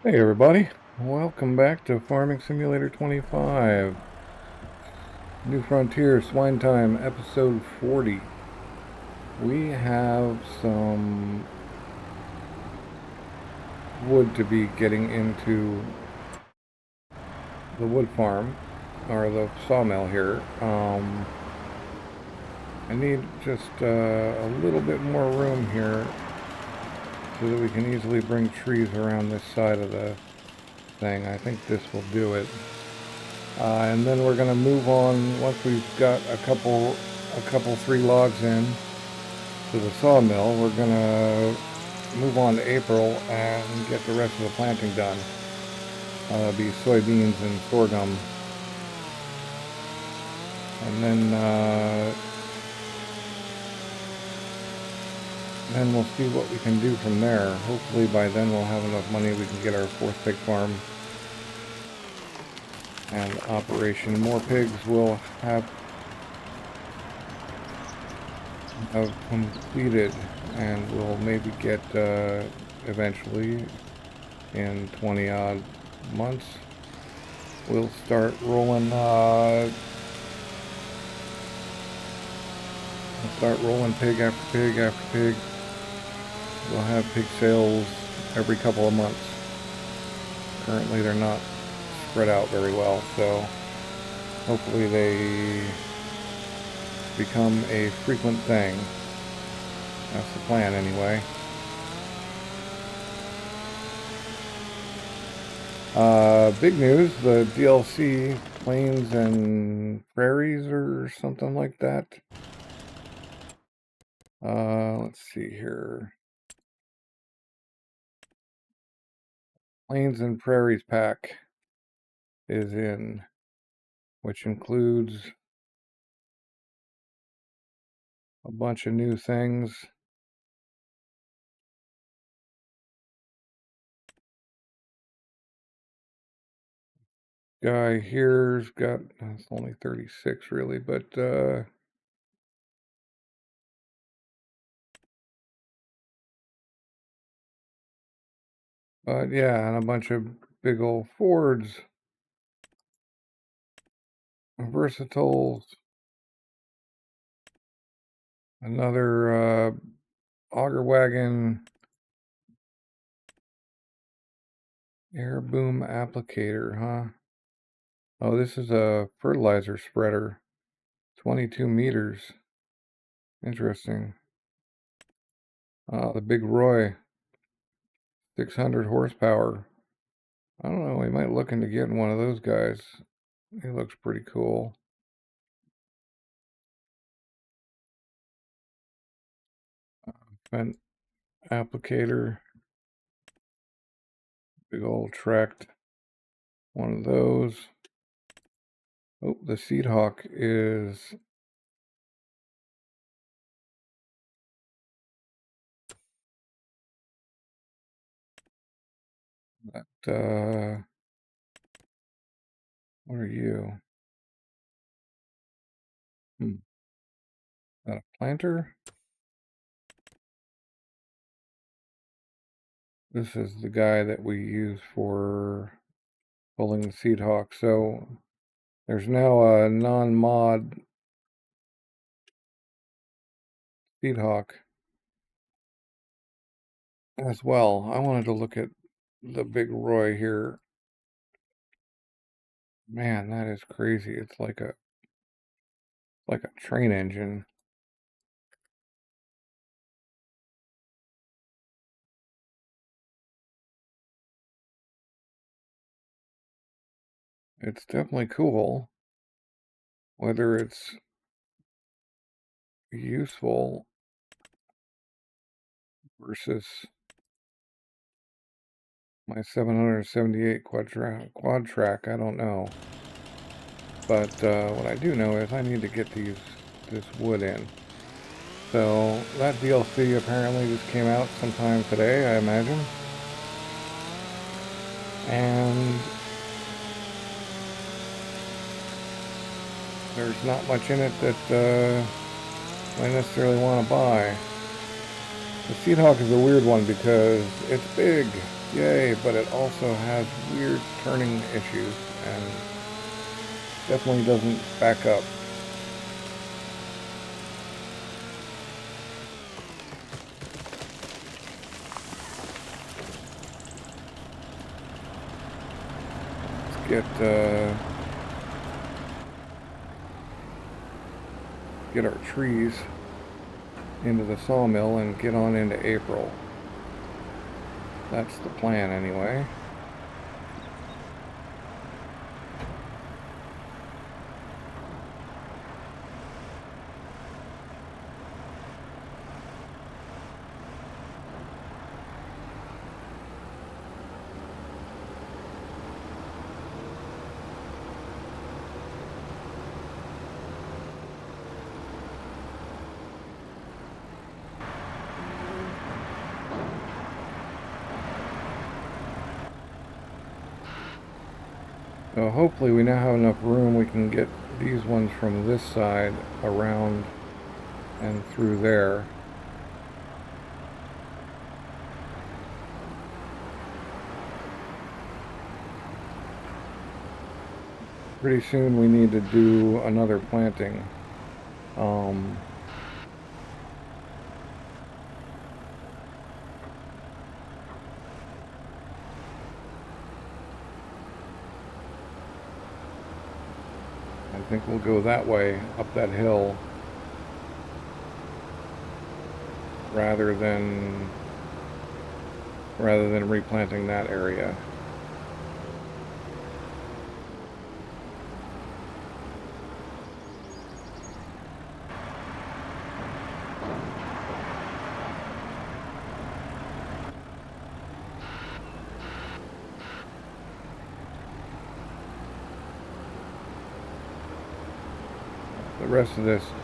Hey everybody, welcome back to Farming Simulator 25. New Frontier, Swine Time, episode 40. We have some wood to be getting into the wood farm, or the sawmill here. I need just a little bit more room here so that we can easily bring trees around this side of the thing. I think this will do it. And then we're going to move on once we've got a couple 3 logs in to the sawmill. We're going to move on to April and get the rest of the planting done. It'll be soybeans and sorghum. And then we'll see what we can do from there. Hopefully by then we'll have enough money we can get our 4th pig farm and operation. More pigs will have completed, and we'll maybe get eventually in 20 odd months we'll start rolling pig after pig after pig. We'll have pig sales every couple of months. Currently they're not spread out very well, so hopefully they become a frequent thing. That's the plan anyway. Big news, the DLC Plains and Prairies or something like that. Let's see here. Plains and Prairies pack is in, which includes a bunch of new things. Guy here's got, it's only 36 really, but yeah, and a bunch of big old Fords, Versatiles, another auger wagon, air boom applicator, huh? Oh, this is a fertilizer spreader, 22 meters. Interesting. The Big Roy, 600 horsepower. I don't know, we might look into getting one of those guys. He looks pretty cool. Vent applicator, big old tracked one of those. Oh, the Seed Hawk is that, what are you? Is that a planter? This is the guy that we use for pulling the Seed Hawk. So there's now a non-mod Seed Hawk as well. I wanted to look at the Big Roy here. Man, that is crazy. It's like a train engine. It's definitely cool. Whether it's useful versus my 778 quad track, I don't know. But what I do know is I need to get this wood in. So that DLC apparently just came out sometime today, I imagine. And there's not much in it that I necessarily want to buy. The Seed Hawk is a weird one because it's big. Yay, but it also has weird turning issues and definitely doesn't back up. Get our trees into the sawmill and get on into April. That's the plan anyway. So hopefully we now have enough room we can get these ones from this side around and through there. Pretty soon we need to do another planting. I think we'll go that way, up that hill, rather than replanting that area. The rest of this we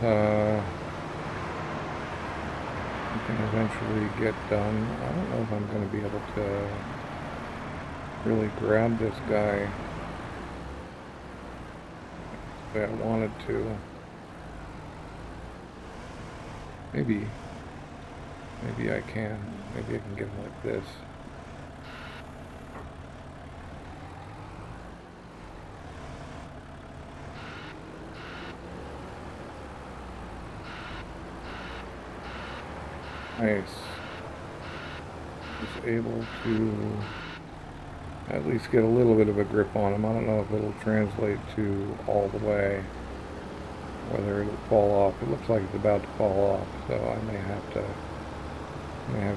can eventually get done. I don't know if I'm going to be able to really grab this guy the way I wanted to. Maybe I can. Maybe I can get him like this. Nice. Just able to at least get a little bit of a grip on him. I don't know if it'll translate to all the way, whether it'll fall off. It looks like it's about to fall off, so I may have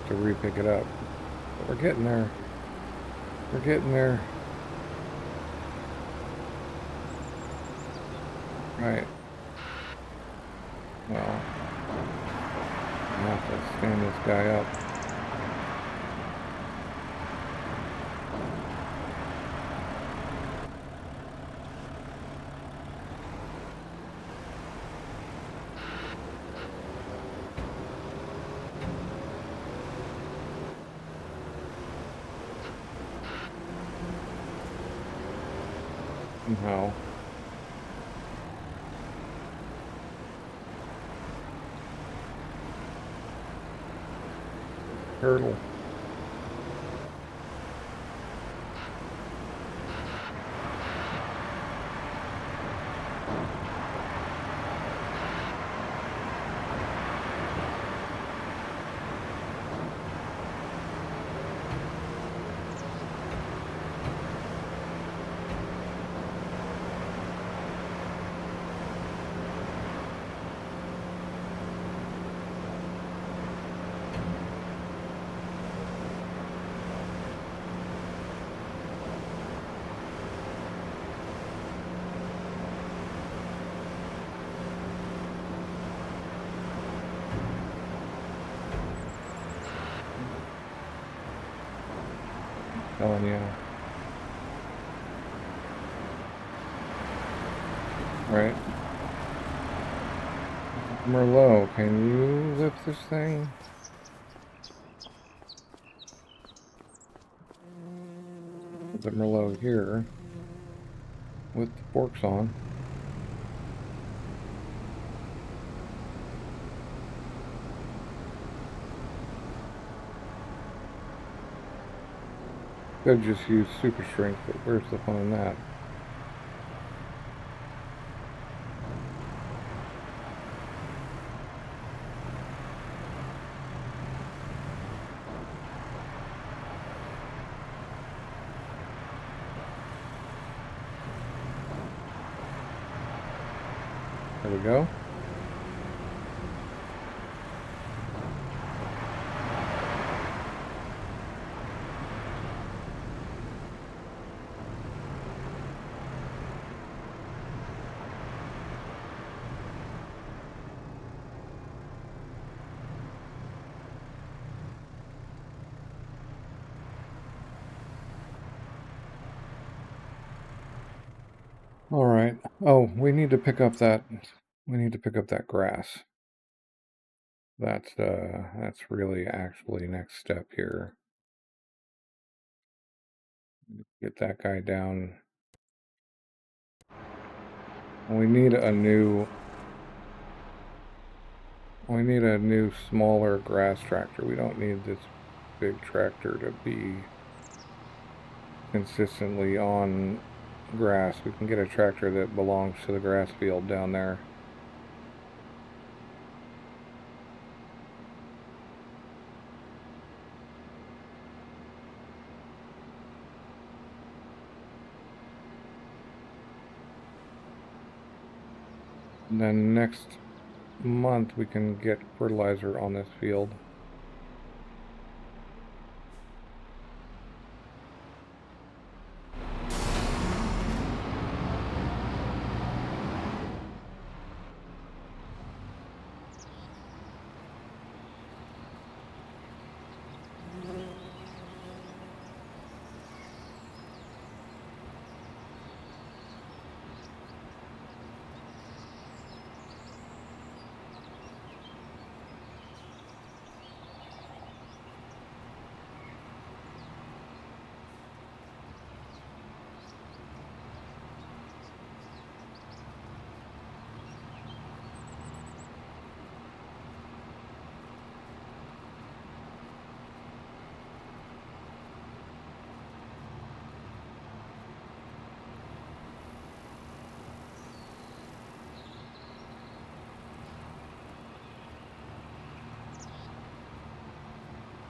to re-pick it up. But we're getting there. We're getting there. Right. Well, I have to stand this guy up. Somehow. Turtle. Telling you. Right. Merlot, can you lift this thing? Put the Merlot here with the forks on. Could just use super strength, but where's the fun in that? There we go. All right. Oh, we need to pick up that. We need to pick up that grass. That's really actually next step here. Get that guy down. We need a new smaller grass tractor. We don't need this big tractor to be consistently on grass. We can get a tractor that belongs to the grass field down there. And then next month we can get fertilizer on this field.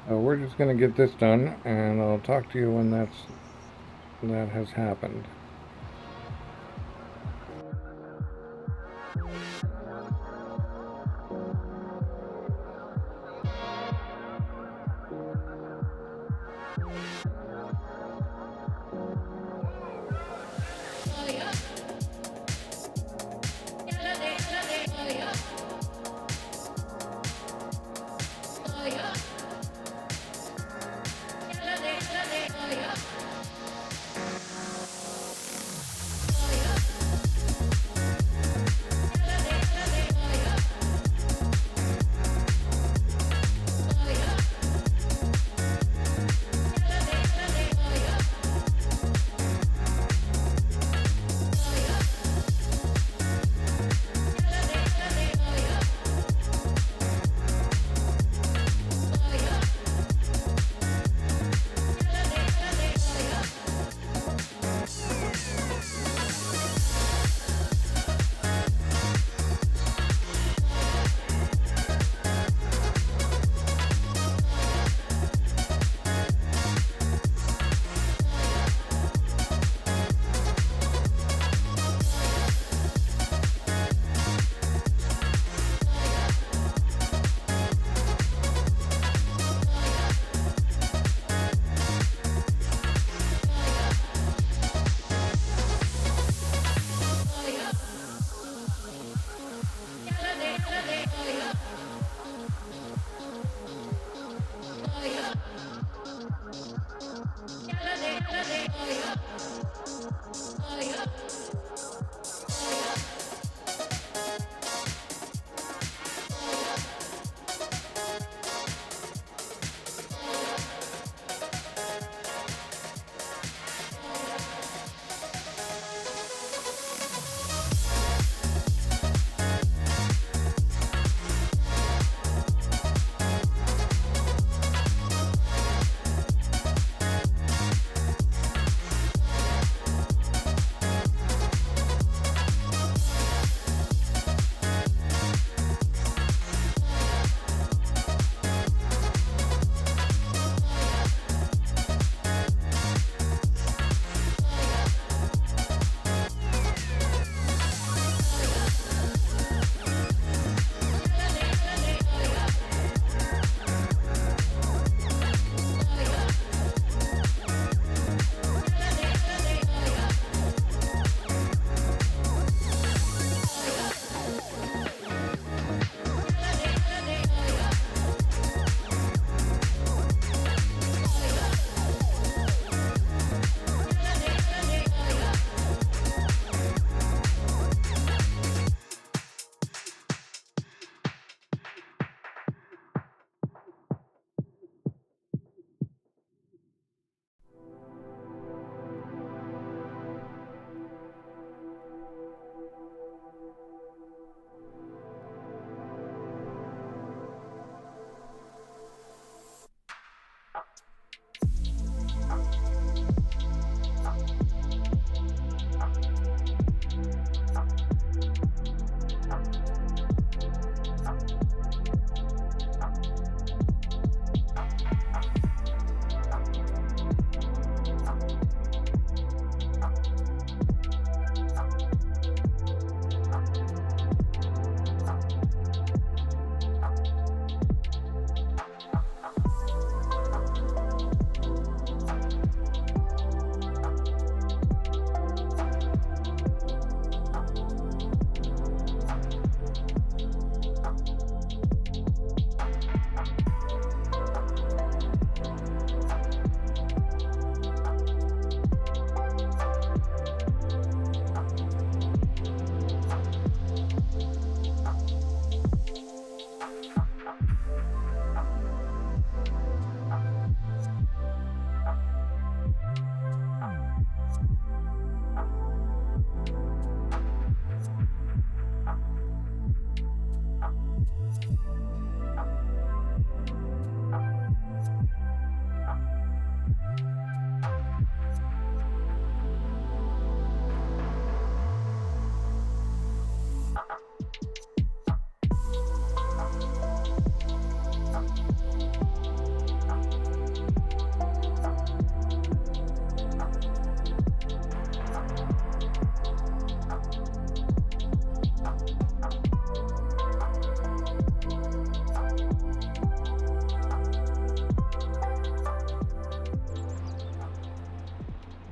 We're just going to get this done, and I'll talk to you when that has happened.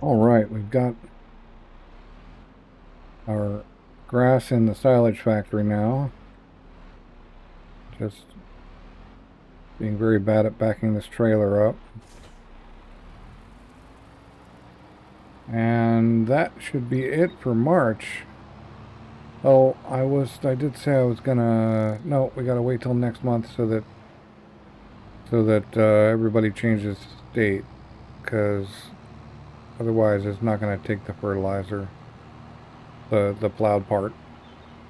All right, we've got our grass in the silage factory now. Just being very bad at backing this trailer up. And that should be it for March. Oh, I did say I was gonna, no, we gotta wait till next month so that everybody changes state, because otherwise it's not gonna take the fertilizer. The plowed part,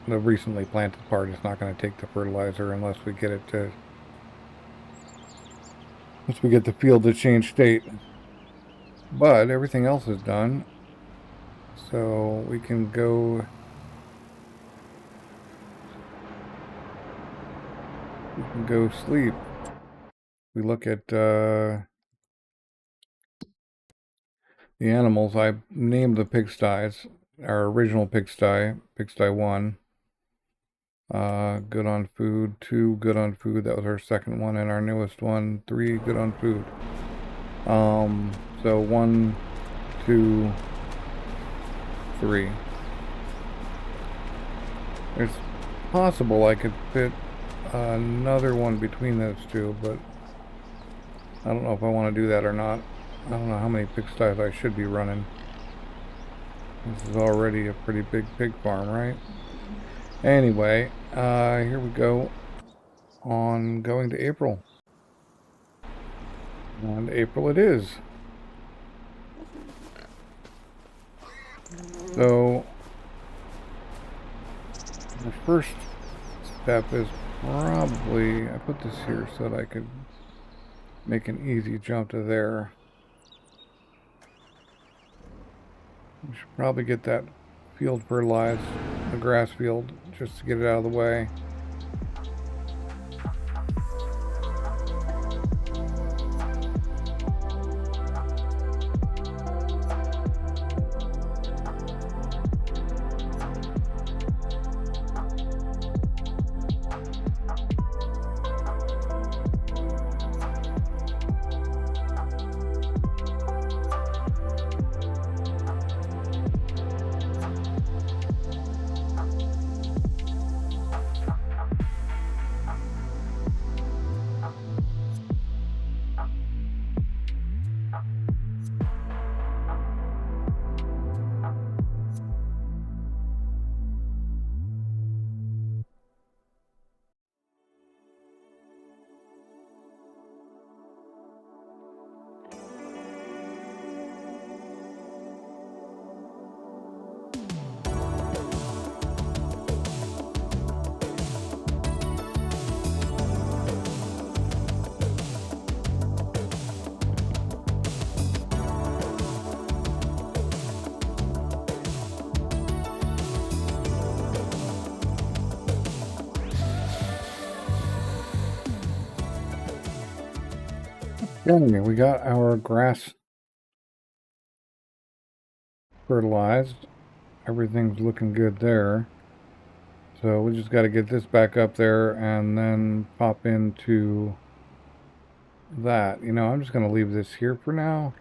the recently planted part, is not gonna take the fertilizer unless we get it to, once we get the field to change state. But everything else is done, so we can go sleep. We look at the animals. I named the pigsties. Our original pigsty 1. Good on food. 2, good on food. That was our second one, and our newest one, 3, good on food. So 1, 2, 3. It's possible I could fit another one between those two, but I don't know if I want to do that or not. I don't know how many pigsties I should be running. This is already a pretty big pig farm, right? Anyway, here we go on going to April. And April it is. So, the first step is probably, I put this here so that I could make an easy jump to there. We should probably get that field fertilized, the grass field, just to get it out of the way. Okay, we got our grass fertilized. Everything's looking good there. So we just got to get this back up there and then pop into that. You know, I'm just going to leave this here for now.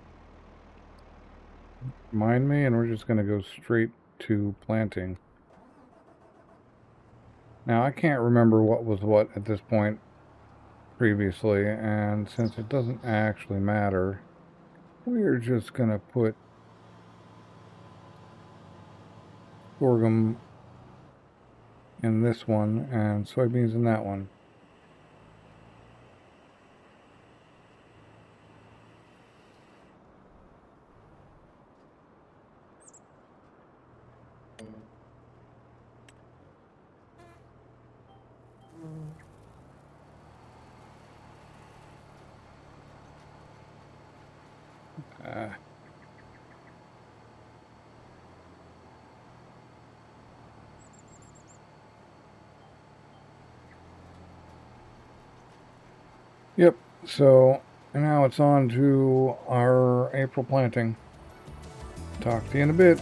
Mind me, and we're just going to go straight to planting. Now, I can't remember what was what at this point previously, and since it doesn't actually matter, we're just going to put sorghum in this one and soybeans in that one. Yep, so now it's on to our April planting. Talk to you in a bit.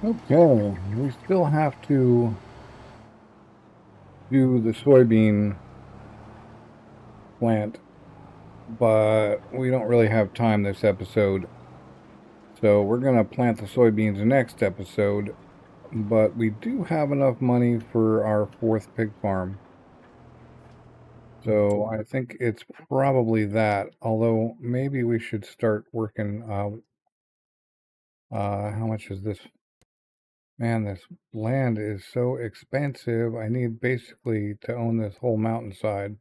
Okay, we still have to do the soybean plant, but we don't really have time this episode. So we're going to plant the soybeans next episode, but we do have enough money for our 4th pig farm. So I think it's probably that, although maybe we should start working, how much is this? Man, this land is so expensive. I need basically to own this whole mountainside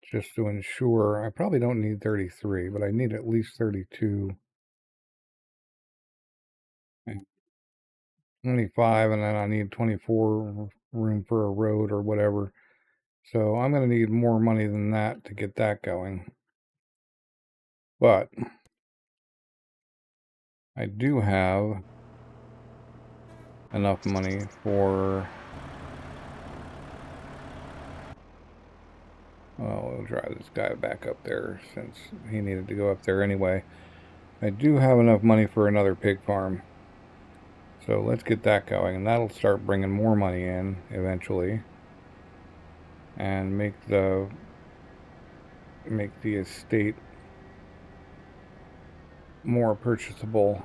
just to ensure. I probably don't need 33, but I need at least 32. 25, and then I need 24 room for a road or whatever. So I'm going to need more money than that to get that going. But I do have enough money for, well, we'll drive this guy back up there since he needed to go up there anyway. I do have enough money for another pig farm. So let's get that going, and that'll start bringing more money in eventually and make the estate more purchasable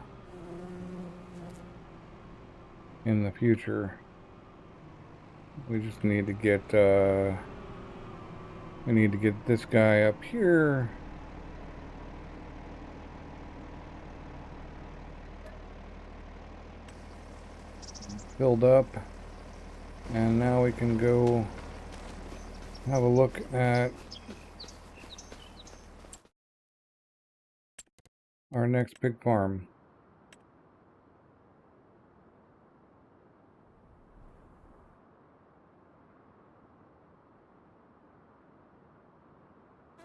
in the future. We just need to get this guy up here filled up, and now we can go have a look at our next pig farm.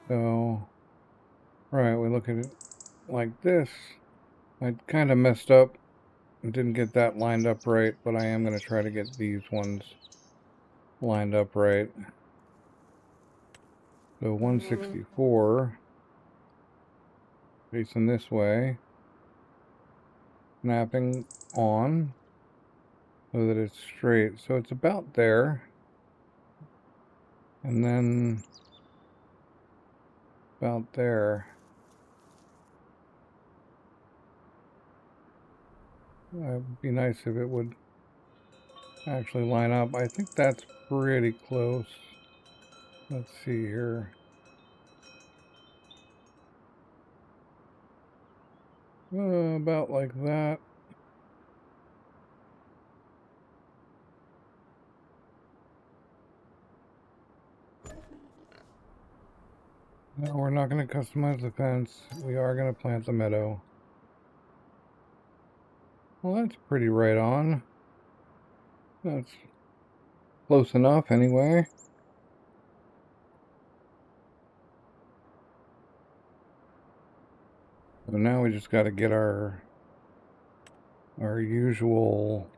So, right, we look at it like this. I kind of messed up and didn't get that lined up right, but I am going to try to get these ones lined up right. So 164 facing this way, snapping on so that it's straight. So it's about there, and then about there. It would be nice if it would actually line up. I think that's pretty close. Let's see here. About like that. No, we're not going to customize the fence. We are going to plant the meadow. Well, that's pretty right on. That's close enough anyway. So now we just got to get our usual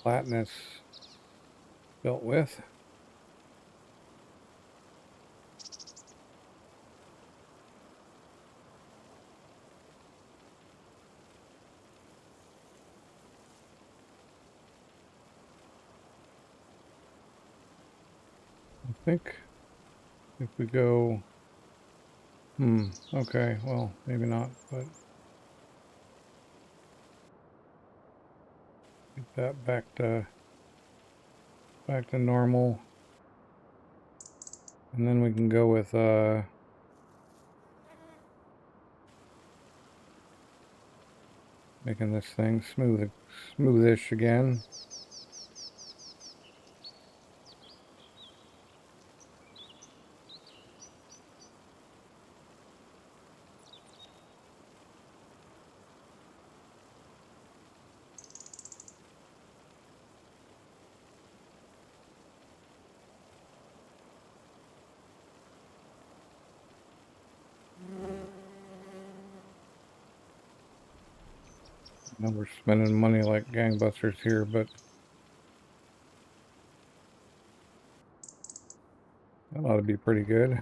flatness built with. I think if we go, okay, well, maybe not, but get that back to normal. And then we can go with making this thing smoothish again. I know we're spending money like gangbusters here, but That ought to be pretty good.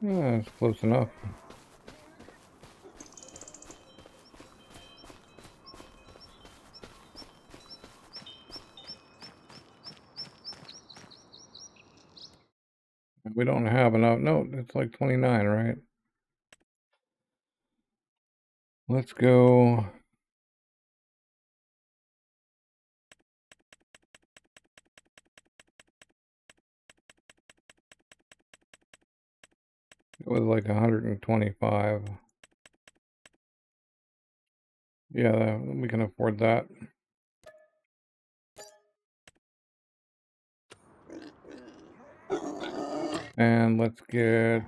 Yeah, that's close enough. We don't have enough. No, it's like 29, right? Let's go. It was like 125. Yeah, we can afford that. And let's get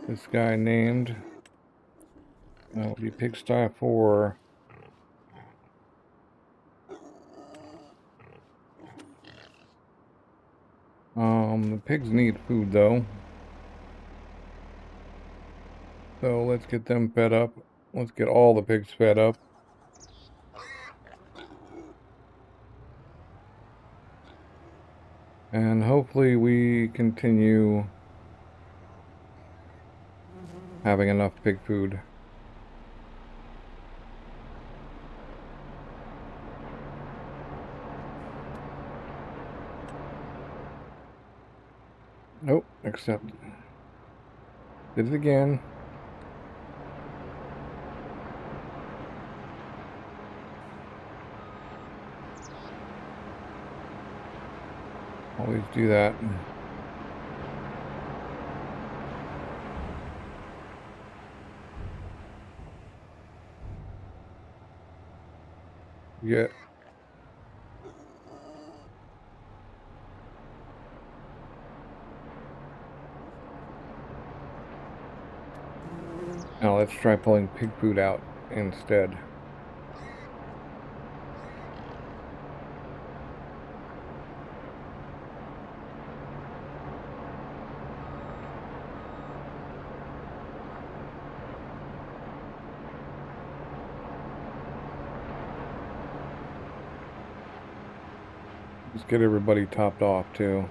this guy named. That'll be Pigsty 4. The pigs need food though. So let's get them fed up. Let's get all the pigs fed up. And hopefully we continue having enough pig food. Nope, except did it again. Always do that. Yeah. Now let's try pulling pig food out instead. Let's get everybody topped off too.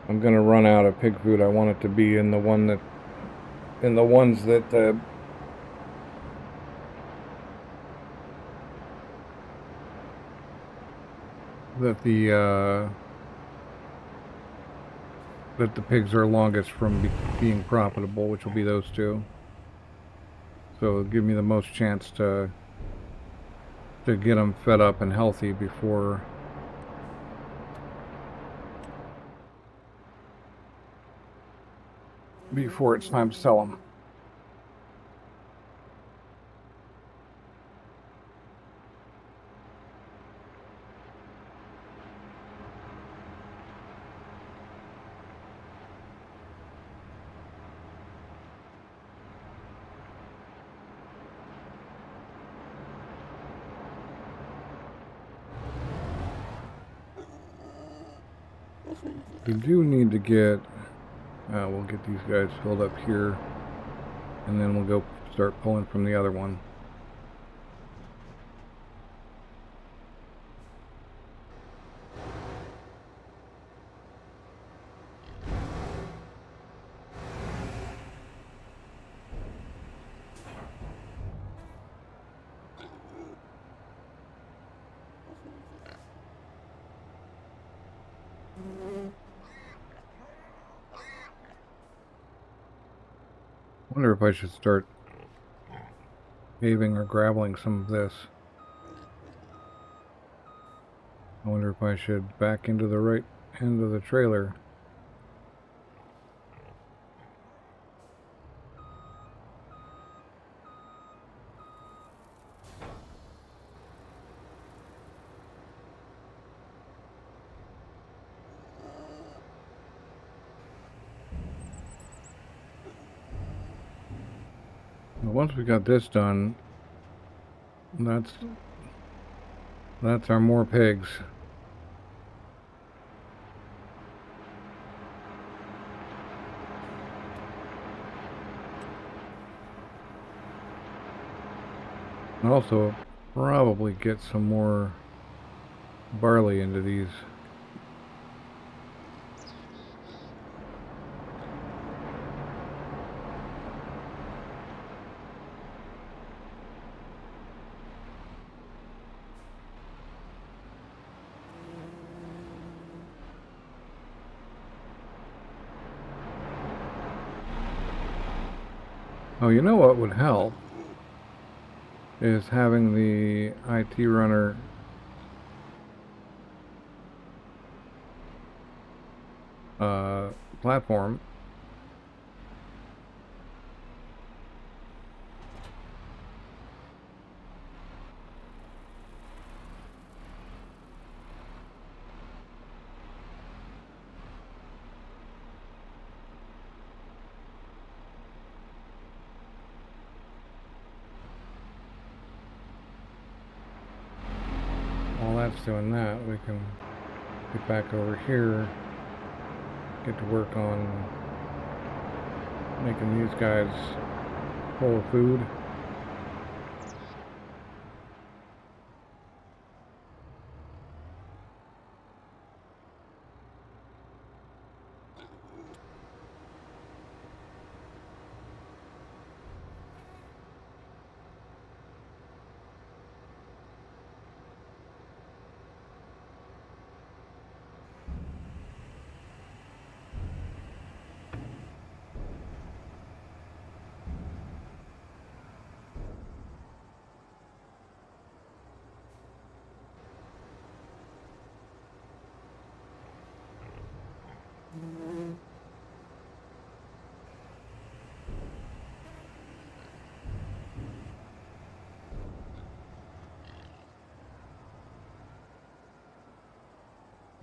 I'm gonna run out of pig food. I want it to be in the ones that the pigs are longest from being profitable, which will be those two. So give me the most chance to get them fed up and healthy before it's time to sell them. We do need to get, we'll get these guys filled up here, and then we'll go start pulling from the other one. I wonder if I should start paving or graveling some of this. I wonder if I should back into the right end of the trailer. Once we got this done, that's our more pigs. And also probably get some more barley into these. Oh, you know what would help is having the IT runner platform. While that's doing that, we can get back over here, get to work on making these guys full of food.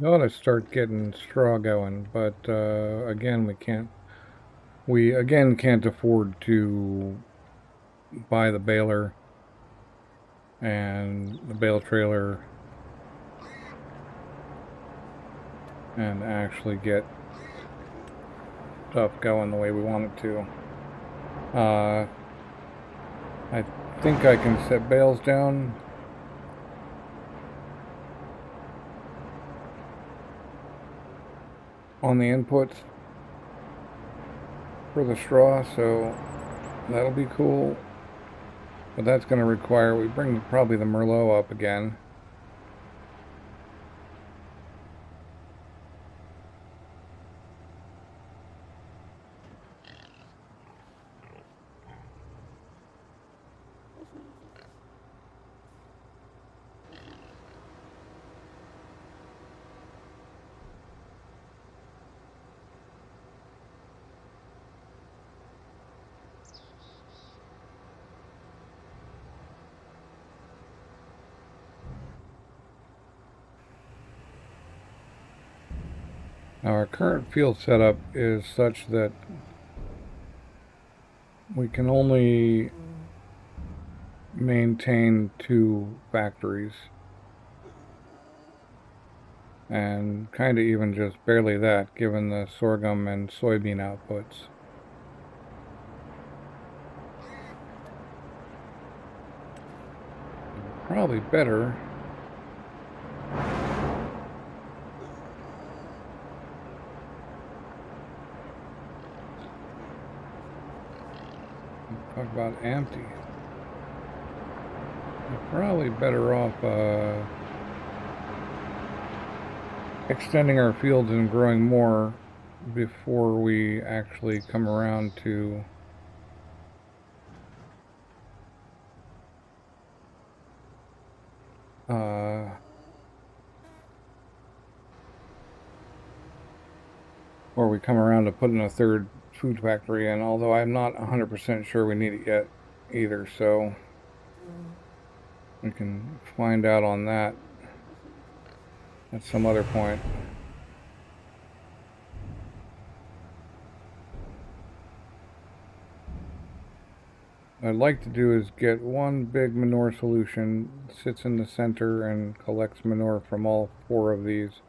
I ought to start getting straw going, but again, we again can't afford to buy the baler and the bale trailer and actually get stuff going the way we want it to. I think I can set bales down. On the inputs for the straw, so that'll be cool. But that's going to require we bring probably the Merlot up again. Now our current field setup is such that we can only maintain 2 factories. And kind of even just barely that, given the sorghum and soybean outputs. Probably better talk about empty. We're probably better off extending our fields and growing more before we actually come around to or we come around to putting a 3rd food factory in, although I'm not 100% sure we need it yet either, so we can find out on that at some other point. What I'd like to do is get one big manure solution, sits in the center and collects manure from all 4 of these.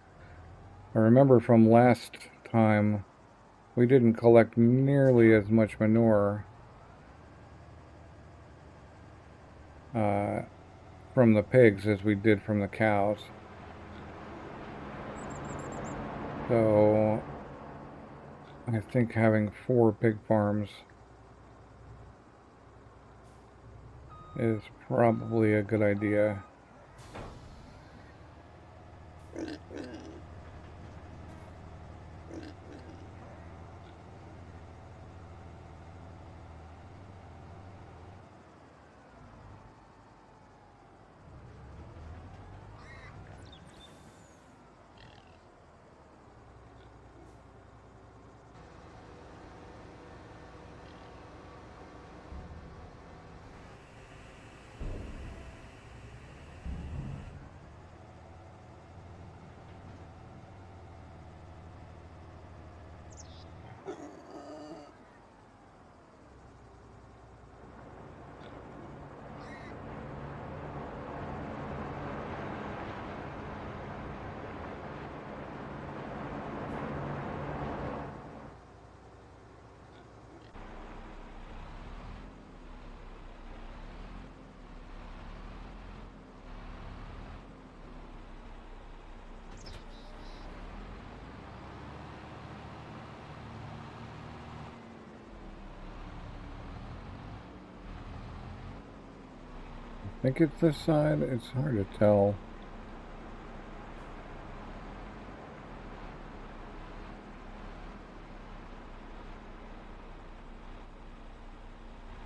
I remember from last time we didn't collect nearly as much manure from the pigs as we did from the cows. So I think having 4 pig farms is probably a good idea. I think it's this side. It's hard to tell.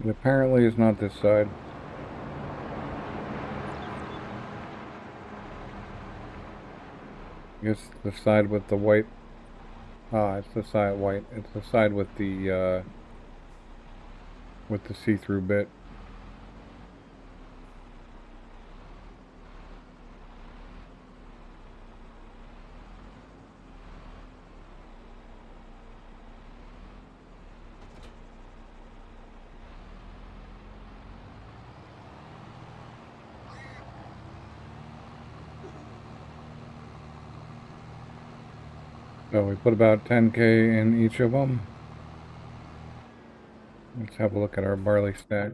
It apparently is not this side. I guess the side with the white. It's the side white. It's the side with the see-through bit. So we put about 10K in each of them. Let's have a look at our barley stack.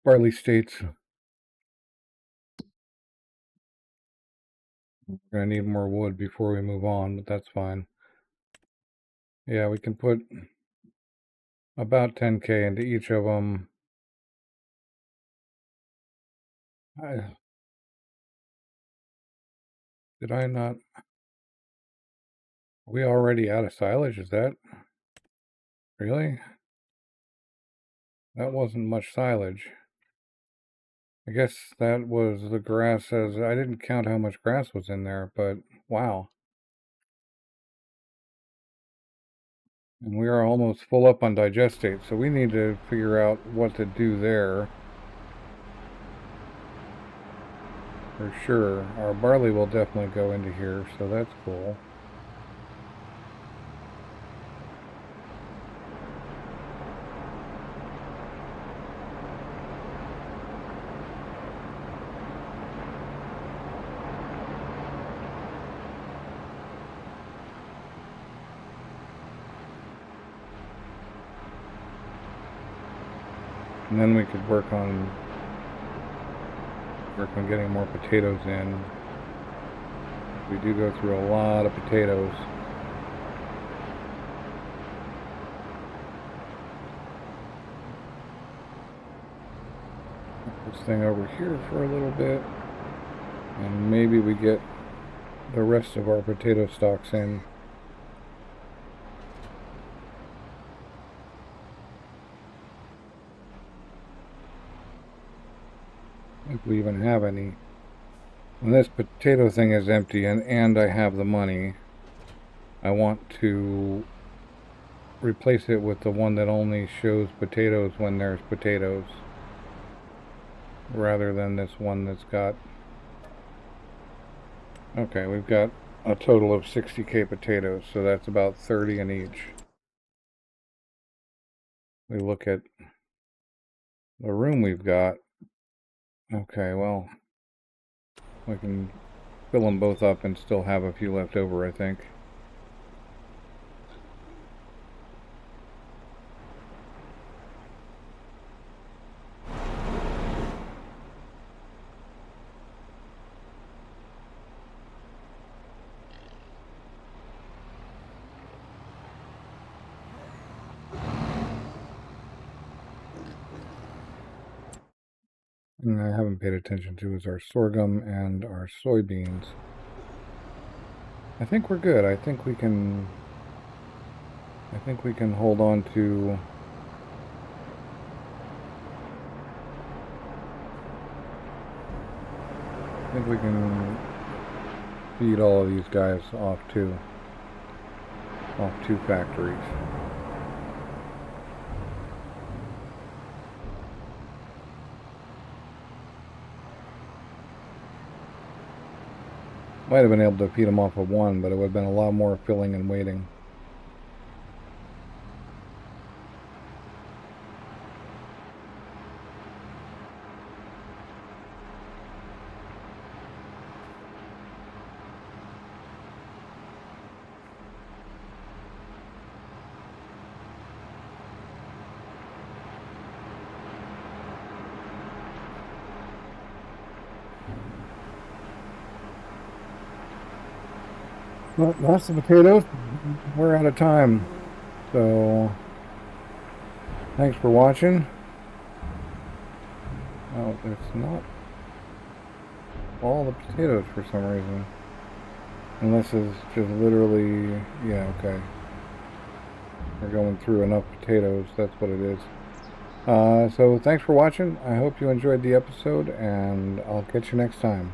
Barley states. We're gonna need more wood before we move on, but that's fine. Yeah, we can put about 10K into each of them. Did I not? Are we already out of silage? Is that really? That wasn't much silage. I guess that was the grass. As I didn't count how much grass was in there, but wow. And we are almost full up on digestate, so we need to figure out what to do there. For sure. Our barley will definitely go into here, so that's cool. And then we could work on getting more potatoes in. We do go through a lot of potatoes. Put this thing over here for a little bit, and maybe we get the rest of our potato stalks in. If we even have any. When this potato thing is empty and I have the money, I want to replace it with the one that only shows potatoes when there's potatoes, rather than this one that's got... Okay, we've got a total of 60K potatoes, so that's about 30 in each. We look at the room we've got. Okay, well, we can fill them both up and still have a few left over, I think. thing I haven't paid attention to is our sorghum and our soybeans. I think we're good. I think we can hold on to I think we can feed all of these guys off two factories. Might have been able to feed them off of one, but it would have been a lot more filling and waiting. Well, that's the potatoes. We're out of time. So, thanks for watching. Oh, it's not all the potatoes for some reason. Unless it's just literally, yeah, okay. We're going through enough potatoes, that's what it is. So thanks for watching. I hope you enjoyed the episode, and I'll catch you next time.